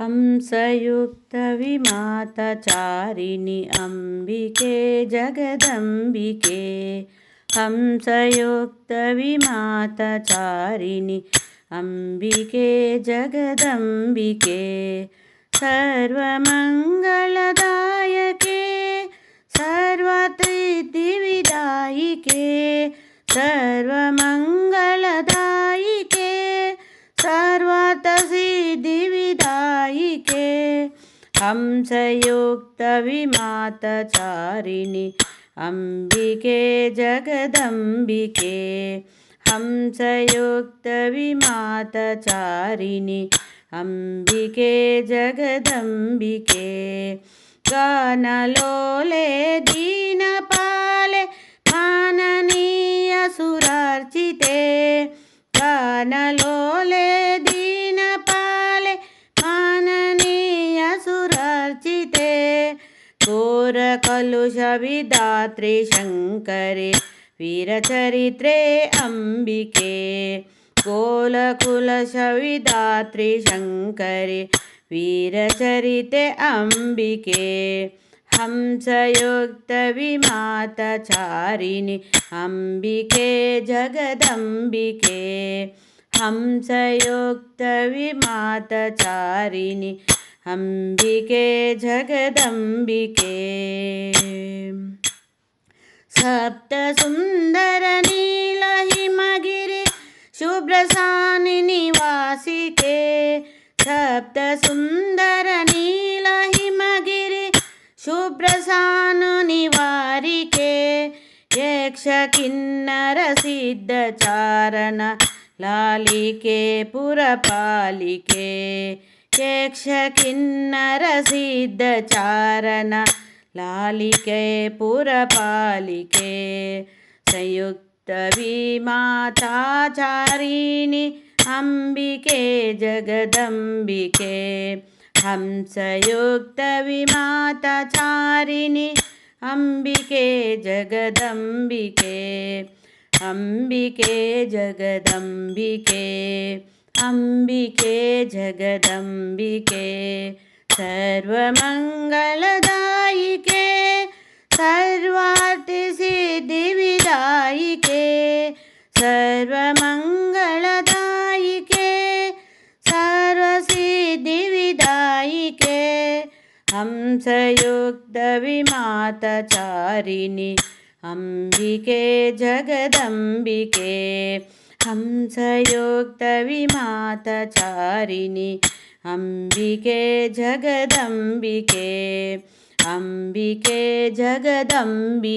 हंसयुक्तविमातचारिणि अम्बिके जगदम्बिके। हंसयुक्तविमातचारिणि अम्बिके जगदम्बिके। सर्वमङ्गलदायके सर्वसिद्धिविदायिके। सर्वमङ्गलदायिके सर्वसिद्धिविदायिके। हंसयुक्तविमातचारिणि अम्बिके जगदम्बिके। हंसयुक्तविमातचारिणि अम्बिके जगदम्बिके। गानलोले दीनपाले माननीयसुरार्चिते। गानलोले दीनपाले माननीयसुरार्चिते। घोरकलुषविधात्रे शङ्करे वीरचरित्रे अम्बिके। गोलकुलशविधात्रे शङ्करे वीरचरिते अम्बिके। हंसयुक्तविमातचारिणि अम्बिके जगदम्बिके। हंसयुक्तविमातचारिणि अम्बिके जगदम्बिके। सप्तसुन्दरनीलहिमगिरि शुभ्रसानुनिवासिके। सप्तसुन्दरनीलहिमगिरि शुभ्रसानुनिवारिके। यक्षकिन्नरसिद्धचारण लालिके पुरपालिके। यक्षकिन्नरसिद्धचारण लालिके पुरपालिके। संयुक्तविमातचारिणि अम्बिके जगदम्बिके। हंसयुक्तविमातचारिणि अम्बिके जगदम्बिके। अम्बिके जगदम्बिके। अम्बिके जगदम्बिके। सर्वमङ्गलदायिके सर्वार्थसिद्धिविदायिके। सर्वमङ्गलदायिके सर्वसिद्धिविदायिके। हंसयुक्तविमातचारिणि अम्बिके जगदम्बिके। हंसयुक्तविमातचारिणि अम्बिके जगदम्बिके। अम्बिके जगदम्बिके।